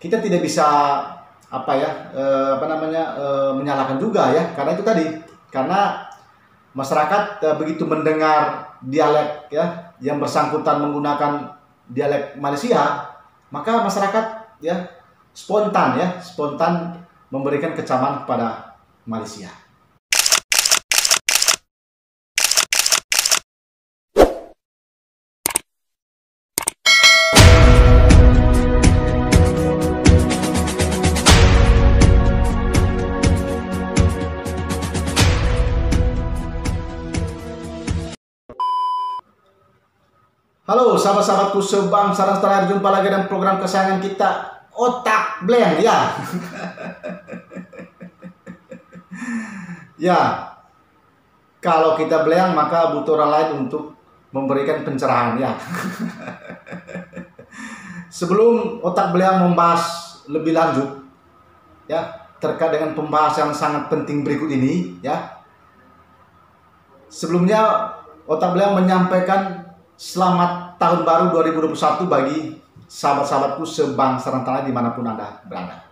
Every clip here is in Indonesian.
kita tidak bisa menyalahkan juga ya, karena itu tadi, karena masyarakat begitu mendengar dialek ya yang bersangkutan menggunakan dialek Malaysia, maka masyarakat ya spontan memberikan kecaman kepada Malaysia. Halo sahabat-sahabatku sebangsa dan setanah, jumpa lagi dengan program kesayangan kita, Otak Blank ya. Ya, kalau kita blank maka butuh orang lain untuk memberikan pencerahan ya. Sebelum Otak Blank membahas lebih lanjut ya terkait dengan pembahasan yang sangat penting berikut ini ya. Sebelumnya Otak Blank menyampaikan selamat tahun baru 2021 bagi sahabat-sahabatku sebangsa dan tanah dimanapun Anda berada.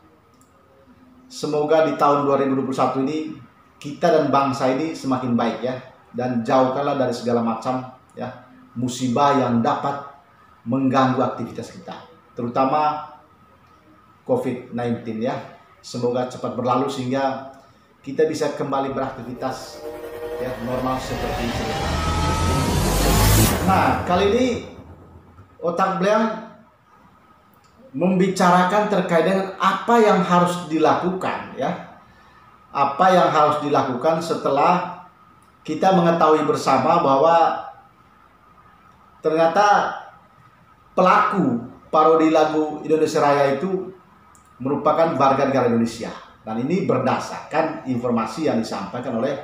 Semoga di tahun 2021 ini kita dan bangsa ini semakin baik ya, dan jauhkanlah dari segala macam ya musibah yang dapat mengganggu aktivitas kita, terutama COVID-19 ya. Semoga cepat berlalu sehingga kita bisa kembali beraktivitas ya normal seperti semula. Nah, kali ini Otak Blank membicarakan terkait dengan apa yang harus dilakukan ya. Apa yang harus dilakukan setelah kita mengetahui bersama bahwa ternyata pelaku parodi lagu Indonesia Raya itu merupakan warga negara Indonesia. Dan ini berdasarkan informasi yang disampaikan oleh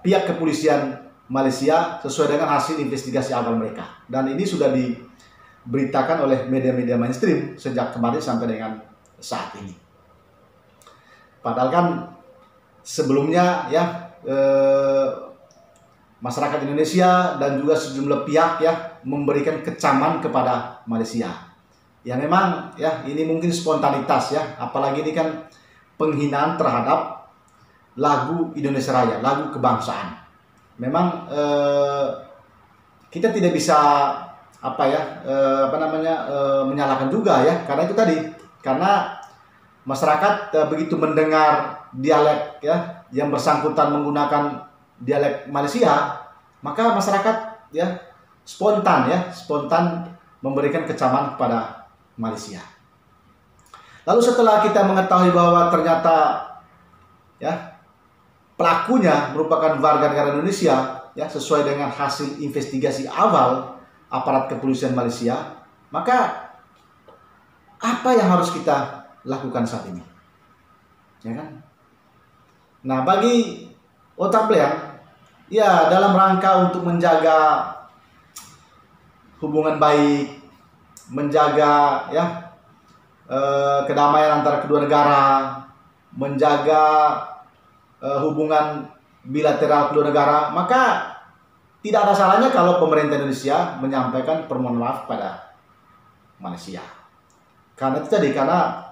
pihak kepolisian Malaysia sesuai dengan hasil investigasi awal mereka, dan ini sudah diberitakan oleh media-media mainstream sejak kemarin sampai dengan saat ini. Padahal kan sebelumnya ya masyarakat Indonesia dan juga sejumlah pihak ya memberikan kecaman kepada Malaysia. Ya memang ya ini mungkin spontanitas ya, apalagi ini kan penghinaan terhadap lagu Indonesia Raya, lagu kebangsaan. Memang kita tidak bisa menyalahkan juga ya, karena itu tadi, karena masyarakat begitu mendengar dialek ya yang bersangkutan menggunakan dialek Malaysia, maka masyarakat ya spontan memberikan kecaman kepada Malaysia. Lalu setelah kita mengetahui bahwa ternyata ya pelakunya merupakan warga negara Indonesia ya sesuai dengan hasil investigasi awal aparat kepolisian Malaysia, maka apa yang harus kita lakukan saat ini? Ya kan? Nah, bagi Otak Blank ya dalam rangka untuk menjaga hubungan baik, menjaga ya kedamaian antara kedua negara, menjaga hubungan bilateral kedua negara, maka tidak ada salahnya kalau pemerintah Indonesia menyampaikan permohonan maaf pada Malaysia. Karena itu tadi, karena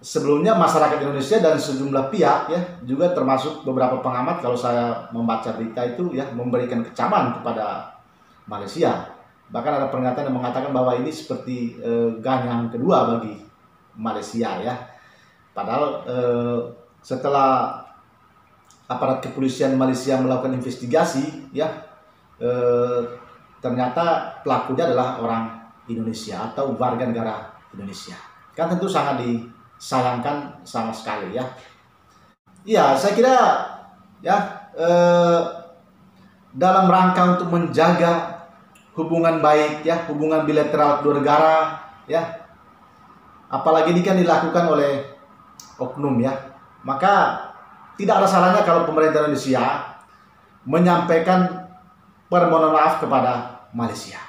sebelumnya masyarakat Indonesia dan sejumlah pihak ya juga termasuk beberapa pengamat, kalau saya membaca berita itu ya memberikan kecaman kepada Malaysia. Bahkan ada pernyataan yang mengatakan bahwa ini seperti ganyang kedua bagi Malaysia ya. Padahal setelah aparat kepolisian Malaysia melakukan investigasi ya ternyata pelakunya adalah orang Indonesia atau warga negara Indonesia. Kan tentu sangat disayangkan sama sekali ya. Ya, saya kira ya dalam rangka untuk menjaga hubungan baik ya, hubungan bilateral kedua negara ya, apalagi ini kan dilakukan oleh oknum ya, maka tidak ada salahnya kalau pemerintah Indonesia menyampaikan permohonan maaf kepada Malaysia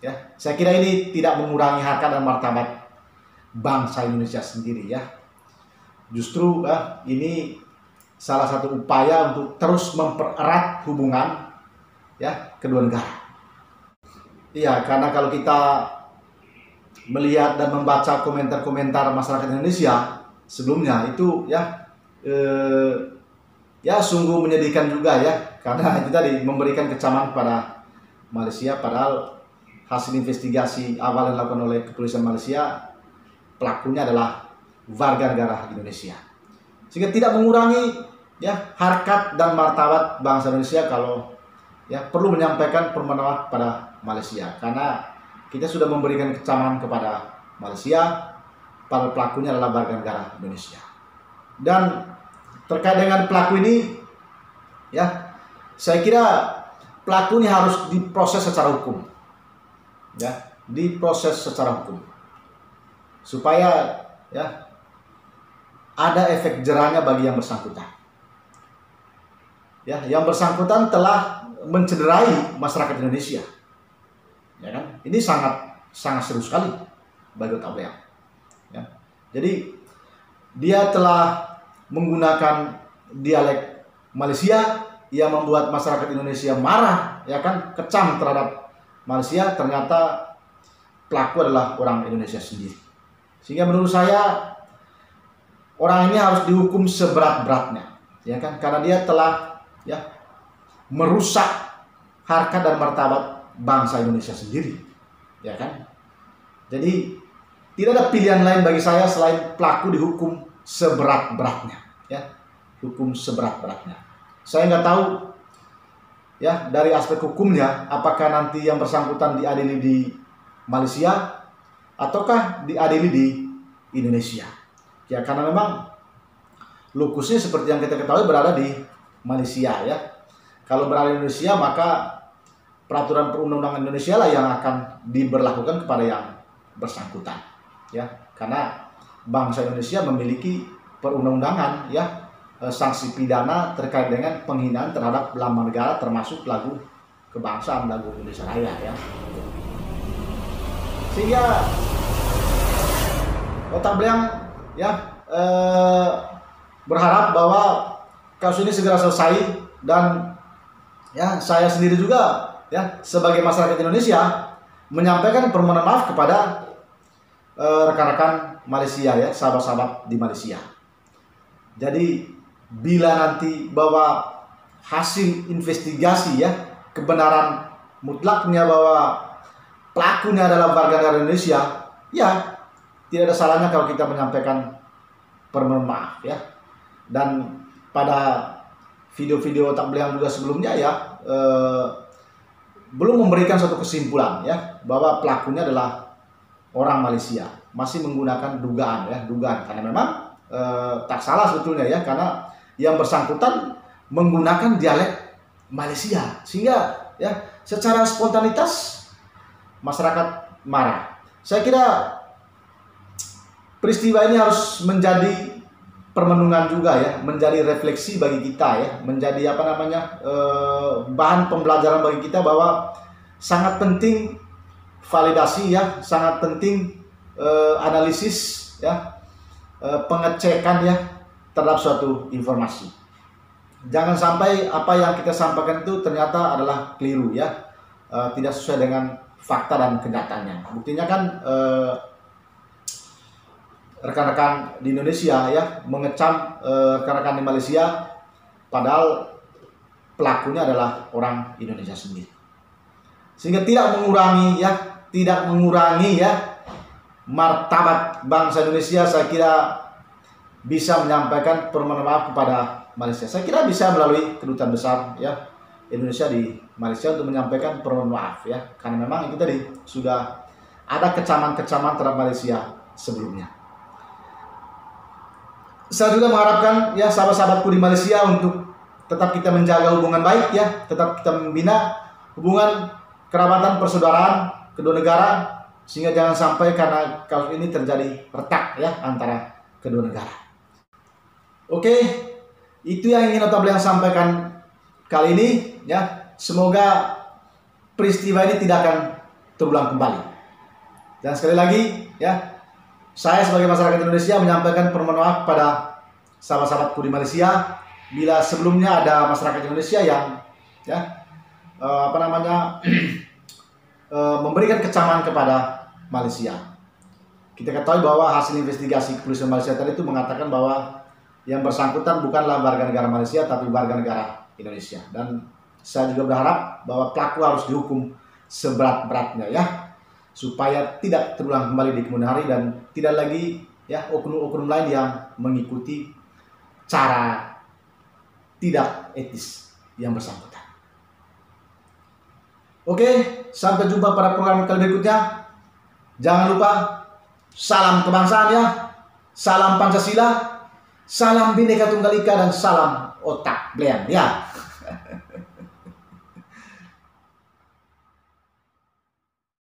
ya. Saya kira ini tidak mengurangi harkat dan martabat bangsa Indonesia sendiri ya. Justru ini salah satu upaya untuk terus mempererat hubungan ya kedua negara. Iya, karena kalau kita melihat dan membaca komentar-komentar masyarakat Indonesia sebelumnya itu ya sungguh menyedihkan juga ya, karena itu tadi memberikan kecaman pada Malaysia, padahal hasil investigasi awal yang dilakukan oleh kepolisian Malaysia, pelakunya adalah warga negara Indonesia, sehingga tidak mengurangi ya harkat dan martabat bangsa Indonesia kalau ya perlu menyampaikan permohonan maaf pada Malaysia, karena kita sudah memberikan kecaman kepada Malaysia, para pelakunya adalah warga negara Indonesia. Dan terkait dengan pelaku ini, ya, saya kira pelaku ini harus diproses secara hukum, ya, diproses secara hukum, supaya ya ada efek jerahnya bagi yang bersangkutan. Ya, yang bersangkutan telah mencederai masyarakat Indonesia. Ya kan? Ini sangat serius sekali bagi Otak Beang. Ya. Jadi dia telah menggunakan dialek Malaysia yang membuat masyarakat Indonesia marah, ya kan, kecam terhadap Malaysia. Ternyata pelaku adalah orang Indonesia sendiri. Sehingga menurut saya orang ini harus dihukum seberat-beratnya, ya kan, karena dia telah ya merusak harkat dan martabat bangsa Indonesia sendiri, ya kan. Jadi tidak ada pilihan lain bagi saya selain pelaku dihukum seberat-beratnya, ya, hukum seberat-beratnya. Saya nggak tahu ya dari aspek hukumnya apakah nanti yang bersangkutan diadili di Malaysia ataukah diadili di Indonesia, ya, karena memang lokusnya seperti yang kita ketahui berada di Malaysia, ya. Kalau berada di Indonesia maka peraturan perundang-undangan Indonesia lah yang akan diberlakukan kepada yang bersangkutan, ya, karena bangsa Indonesia memiliki perundang-undangan, ya, sanksi pidana terkait dengan penghinaan terhadap lambang negara termasuk lagu kebangsaan, lagu Indonesia Raya, ya. Sehingga Otak Beang ya berharap bahwa kasus ini segera selesai, dan ya saya sendiri juga ya sebagai masyarakat Indonesia menyampaikan permohonan maaf kepada rekan-rekan Malaysia, ya, sahabat-sahabat di Malaysia. Jadi bila nanti bahwa hasil investigasi, ya, kebenaran mutlaknya bahwa pelakunya adalah warga negara Indonesia, ya tidak ada salahnya kalau kita menyampaikan permohonan maaf, ya. Dan pada video-video Otak Beang juga sebelumnya, ya, belum memberikan suatu kesimpulan, ya, bahwa pelakunya adalah orang Malaysia, masih menggunakan dugaan, ya, dugaan, karena memang tak salah sebetulnya, ya, karena yang bersangkutan menggunakan dialek Malaysia, sehingga ya secara spontanitas masyarakat marah. Saya kira peristiwa ini harus menjadi permenungan juga, ya, menjadi refleksi bagi kita, ya, menjadi bahan pembelajaran bagi kita bahwa sangat penting validasi, ya, sangat penting analisis, ya, pengecekan, ya, terhadap suatu informasi. Jangan sampai apa yang kita sampaikan itu ternyata adalah keliru, ya, tidak sesuai dengan fakta dan kenyataannya. Buktinya kan rekan-rekan di Indonesia, ya, mengecam rekan-rekan di Malaysia, padahal pelakunya adalah orang Indonesia sendiri. Sehingga tidak mengurangi, ya, martabat bangsa Indonesia. Saya kira bisa menyampaikan permohonan maaf kepada Malaysia. Saya kira bisa melalui kedutaan besar, ya, Indonesia di Malaysia untuk menyampaikan permohonan maaf, ya, karena memang itu tadi sudah ada kecaman-kecaman terhadap Malaysia sebelumnya. Saya juga mengharapkan, ya, sahabat-sahabatku di Malaysia untuk tetap kita menjaga hubungan baik, ya, tetap kita membina hubungan kerabatan persaudaraan kedua negara, sehingga jangan sampai karena kasus ini terjadi retak, ya, antara kedua negara. Oke, itu yang ingin Otak Beang sampaikan kali ini, ya. Semoga peristiwa ini tidak akan terulang kembali. Dan sekali lagi, ya, saya sebagai masyarakat Indonesia menyampaikan permohonan maaf pada sahabat-sahabatku di Malaysia bila sebelumnya ada masyarakat Indonesia yang, ya, memberikan kecaman kepada Malaysia. kita ketahui bahwa hasil investigasi kepolisian Malaysia tadi itu mengatakan bahwa yang bersangkutan bukanlah warga negara Malaysia tapi warga negara Indonesia. Dan saya juga berharap bahwa pelaku harus dihukum seberat-beratnya ya, supaya tidak terulang kembali di kemudian hari dan tidak lagi ya oknum-oknum lain yang mengikuti cara tidak etis yang bersangkutan. Oke, sampai jumpa pada program kali berikutnya. Jangan lupa, salam kebangsaan ya, salam Pancasila, salam Bhinneka Tunggal Ika, dan salam otak blend ya.